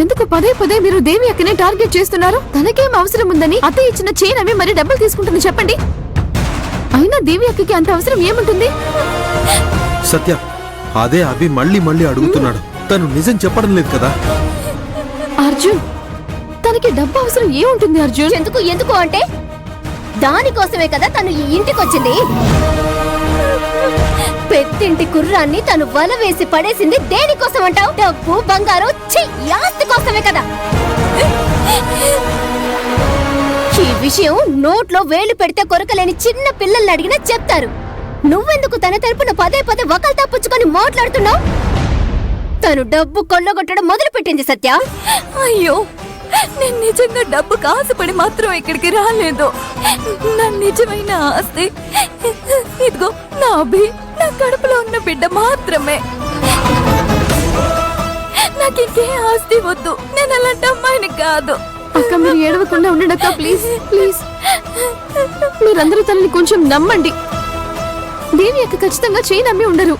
ఎందుకు పదే పదే మీరు దేవి అక్కనే టార్గెట్ చేస్తున్నారు? తనకేం అవసరం ఉందని అత్తయ్య ఇచ్చిన చైన్ అవి మరి డబ్బులు తీసుకుంటుంది చెప్పండి. అయినా దేవి అక్కకి అంత అవసరం ఏముంటుంది? సత్య, అదే అభి మళ్ళీ మళ్ళీ అడుగుతున్నాడు. తను నిజం చెప్పడం లేదు కదా. అర్జున్, తనకి డబ్బు అవసరం ఏముంటుంది అర్జున్? ఎందుకు ఎందుకు అంటే దానికోసమే కదా తను ఈ ఇంటికి వచ్చింది. పెద్దింటి కుర్రాన్ని తను వల వేసి పడేసింది దేనికోసం అంటావు? డబ్బు బంగారం ఆస్తి కోసమే కదా. ఈ విషయం నోట్లో వేలు పెడితే కొరకలేని చిన్న పిల్లల్ని అడిగినా చెప్తారు. నువ్వెందుకు తన తరపున పదే పదే వకలు తప్పుచ్చుకొని మాట్లాడుతున్నావు? తను డబ్బు కొల్లగొట్టడం మొదలు పెట్టింది సత్య. అయ్యో, నేను నిజంగా డబ్బు కాసుపడి మాత్రం ఇక్కడికి రాలేదు. నా నిజమైన ఆస్తి ఇదిగో నా అభి, నా కడుపులో ఉన్న బిడ్డ మాత్రమే. నాకు ఇంకే ఆస్తి వద్దు. నేను అలాంటి అమ్మాయిని కాదు. అక్క, మీరు ఏడవకుండా ఉండండి అక్క, ప్లీజ్ ప్లీజ్. మీరందరూ తనని కొంచెం నమ్మండి. దేవి అక్క ఖచ్చితంగా చేయి నమ్మి ఉండరు.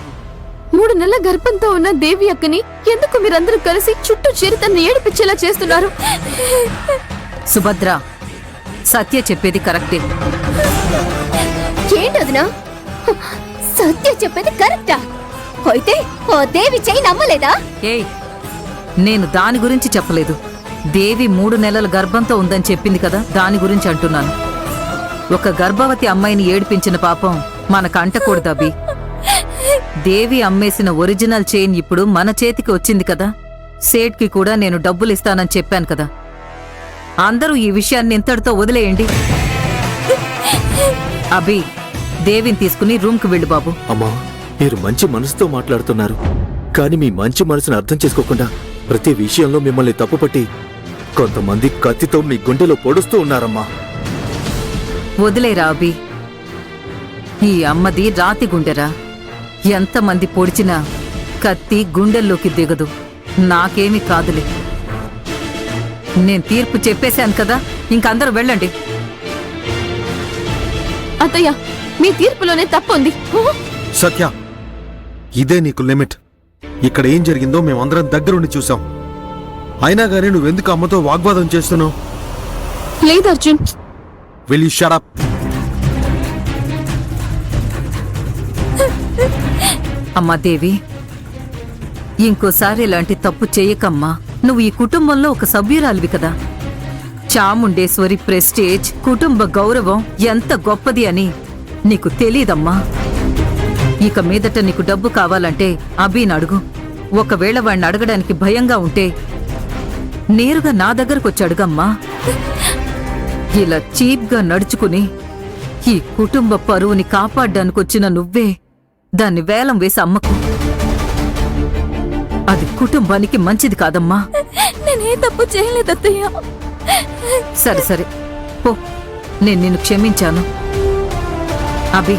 3 నెలల గర్భంతో ఉన్న దేవి అక్కని ఎందుకు మీరందరూ కలిసి చుట్టూ చేరి తనని ఏడిపించేలా చేస్తున్నారు? సుభద్ర, సత్య చెప్పేది కరెక్టే. ఏంటదినా? సత్య చెప్పేది కరెక్టా? అయితే ఓ దేవి చేయి నమ్మలేదా? ఏయ్, నేను దాని గురించి చెప్పలేదు. దేవి 3 నెలల గర్భంతో ఉందని చెప్పింది కదా, దాని గురించి అంటున్నాను. ఒక గర్భవతి అమ్మాయిని ఏడిపించిన పాపం మనకు అంటకూడదు అభి. దేవి అమ్మేసిన ఒరిజినల్ చైన్ ఇప్పుడు మన చేతికి వచ్చింది కదా. సేట్కి కూడా నేను డబ్బులు ఇస్తానని చెప్పాను కదా. అందరూ ఈ విషయాన్ని ఇంతటితో వదిలేయండి. అభి, దేవిని తీసుకుని రూమ్కి వెళ్ళు బాబు. అమ్మా, మీరు మంచి మనసుతో మాట్లాడుతున్నారు, కానీ మీ మంచి మనసును అర్థం చేసుకోకుండా ప్రతి విషయంలో మిమ్మల్ని తప్పుపట్టి కొంతమంది కత్తితో మీ గుండెలో పొడుస్తూ ఉన్నారమ్మా. వదిలేరా అభి. ఈ అమ్మది రాతి గుండెరా. ఎంతమంది పొడిచినా కత్తి గుండెల్లోకి దిగదు. నాకేమీ కాదులే. నేను తీర్పు చెప్పేశాను కదా, ఇంకందరూ వెళ్ళండి. అత్తయ్య, మీ తీర్పులోనే తప్పు ఉంది. సత్య, ఇదే నీకు లిమిట్. ఇక్కడ ఏం జరిగిందో మేమందరం దగ్గరుండి చూసాం. అయినా గానీ నువ్వెందుకు అమ్మతో వాగ్వాదం చేస్తున్నావు? లేదు Arjun. Will you shut up? అమ్మా దేవి, ఇంకోసారి ఇలాంటి తప్పు చెయ్యకమ్మా. నువ్వు ఈ కుటుంబంలో ఒక సభ్యురాలివి కదా. చాముండేశ్వరి ప్రెస్టేజ్, కుటుంబ గౌరవం ఎంత గొప్పది అని నీకు తెలీదమ్మా. ఇక మీదట నీకు డబ్బు కావాలంటే అభిని అడుగు. ఒకవేళ వాణ్ణి అడగడానికి భయంగా ఉంటే నేరుగా నా దగ్గరకొచ్చి అడుగమ్మా. ఇలా చీప్గా నడుచుకుని ఈ కుటుంబ పరువుని కాపాడ్డానికొచ్చిన నువ్వే దాన్ని వేలం వేసి అమ్మకు. అది కుటుంబానికి మంచిది కాదమ్మా. నేనే తప్పు చేయలేదు అత్తయ్య. సరే సరే పో, నేను నిన్ను క్షమించాను. అభి,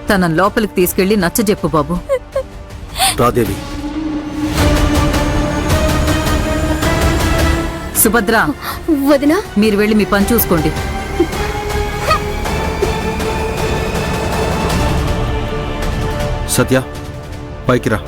తన లోపలికి తీసుకెళ్లి నచ్చజెప్పు బాబు. రాదేవి, సుభద్ర, వదినా, మీరు వెళ్ళి మీ పని చూసుకోండి. సత్య, పైకి రా.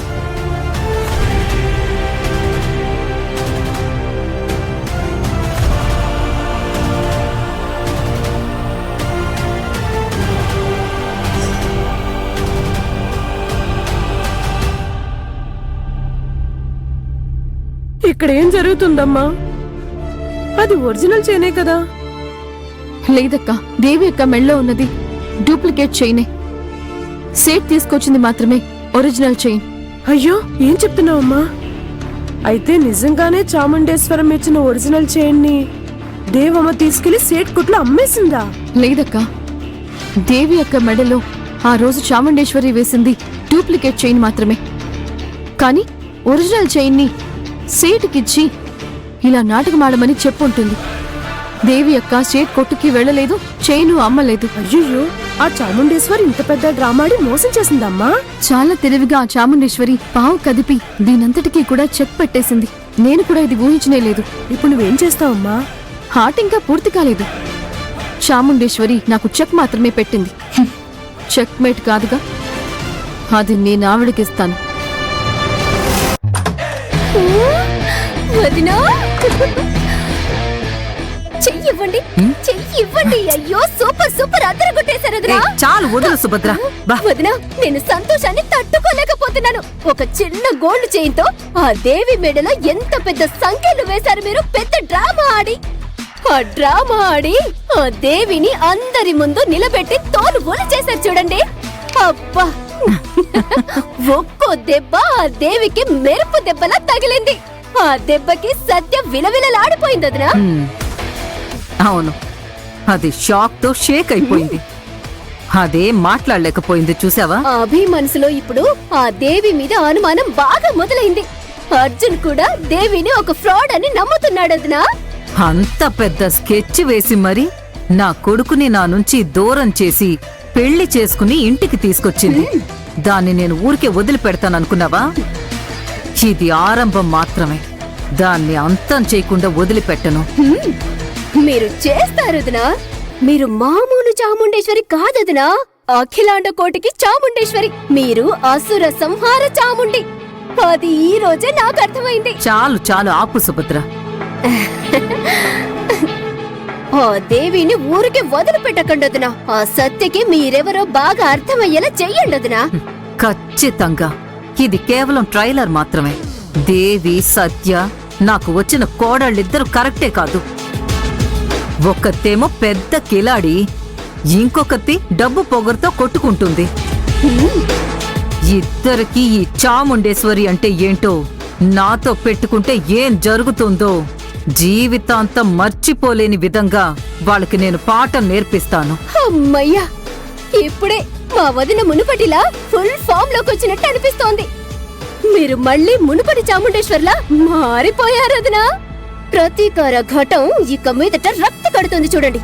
ఇక్కడ ఏం జరుగుతుందమ్మా? అది ఒరిజినల్ చైనే కదా? లేదక్క, దేవి అక్క మెళ్ళో ఉన్నది డూప్లికేట్ చైనే. సేట్ తీసుకొచ్చింది మాత్రమే ఒరిజినల్ చైన్. అయ్యో, ఏం చెప్తున్నావమ్మా? అయితే నిజంగానే చాముండేశ్వరం ఇచ్చిన ఒరిజినల్ చైన్ ని దేవమ్మ తీసుకెళ్లి సేట్ కొట్లో అమ్మేసిందా? లేదక్క, దేవి అక్క మెడలో ఆ రోజు చాముండేశ్వరి వేసింది డూప్లికేట్ చైన్ మాత్రమే. కానీ ఒరిజినల్ చైన్ ని సేటుకిచ్చి ఇలా నాటకమాడమని చెప్పుంటుంది. దేవి అక్క సేట్ కొట్టుకి వెళ్ళలేదు, చైను అమ్మలేదు. అయ్యో, ఆ చాముండేశ్వరి ఇంత పెద్ద డ్రామాడి మోసం చేసిందమ్మా. చాలా తెలివిగా ఆ చాముండేశ్వరి పావు కదిపి దీనంతటికీ కూడా చెక్ పెట్టేసింది. నేను కూడా ఇది ఊహించనే లేదు. ఇప్పుడు నువ్వేం చేస్తావమ్మా? హార్ట్ ఇంకా పూర్తి కాలేదు. చాముండేశ్వరి నాకు చెక్ మాత్రమే పెట్టింది. చెక్ మేట్ కాదుగా, అది నేను ఆవిడకిస్తాను. వదినా చెయ్యివ్వండి చెయ్యివ్వండి. అయ్యో సూపర్ సూపర్ అదరగొట్టేశారు వదినా. ఏయ్, చాలు వదులు సుభద్ర. బా వదినా నేను సంతోషాన్ని తట్టుకోలేకపోతున్నాను. ఒక చిన్న గోల్డ్ చైన్ తో ఆ దేవి మెడలో ఎంత పెద్ద సంఖ్యలు వేశారు మీరు. పెద్ద డ్రామా ఆడి ఆ డ్రామా ఆడి ఆ దేవిని అందరి ముందు నిలబెట్టి తోలు ఒలి చేశారు చూడండి. అబ్బా ఒక్కో దెబ్బ ఆ దేవికి మెరుపు దెబ్బలా తగిలింది. ఆ దెబ్బకి సత్య విలవిలలాడిపోయింది వదినా. అవును, అది షాక్ తో షేక్ అయిపోయింది. అదే మాట్లాడలేకపోయింది చూసావా. ఆ అభి మనసులో ఇప్పుడు ఆ దేవి మీద అనుమానం బాగా మొదలైంది. అర్జున్ కూడా దేవిని ఒక ఫ్రాడ్ అని నమ్ముతున్నాడు వదినా. అంత పెద్ద స్కెచ్ వేసి మరి నా కొడుకుని నా నుంచి దూరం చేసి పెళ్లి చేసుకుని ఇంటికి తీసుకొచ్చింది. దాన్ని నేను ఊరికే వదిలిపెడతాననుకున్నావా? ఇది ఆరంభం మాత్రమే. దాన్ని అంతం చేయకుండా వదిలిపెట్టను. మీరు చేస్తారు వదినా. మీరు మామూలు చాముండేశ్వరి కాదదినా, అఖిలాండ కోటికి చాముండేశ్వరి. మీరు అసుర సంహార చాముండి. అది ఈ రోజే నాకు అర్థమైంది. చాలు చాలు ఆపు సుభద్ర. ఆ దేవిని ఊరికి వదిలిపెట్టకండి వదినా. ఆ సత్యకి మీరెవరో బాగా అర్థమయ్యేలా చెయ్యండి వదినా. ఖచ్చితంగా ఇది కేవలం ట్రైలర్ మాత్రమే. దేవి సత్య నాకు వచ్చిన కోడళ్ళిద్దరు కరెక్టే కాదు. ఒక్కతేమో పెద్ద కిలాడి, ఇంకొకతి డబ్బు పొగరుతో కొట్టుకుంటుంది. ఇద్దరికి ఈ చాముండేశ్వరి అంటే ఏంటో, నాతో పెట్టుకుంటే ఏం జరుగుతుందో జీవితాంతం మర్చిపోలేని విధంగా వాళ్ళకి నేను పాఠం నేర్పిస్తాను. అమ్మయ్యా, ఇప్పుడే మా వదిన మునుపటిలా ఫుల్ ఫామ్ లోకి వచ్చినట్టు అనిపిస్తోంది. మీరు మళ్ళీ మునుపటి చాముండేశ్వర్లా మారిపోయారు వదినా. ప్రతీకార ఘటం ఇక మీదట రక్తి కడుతుంది చూడండి.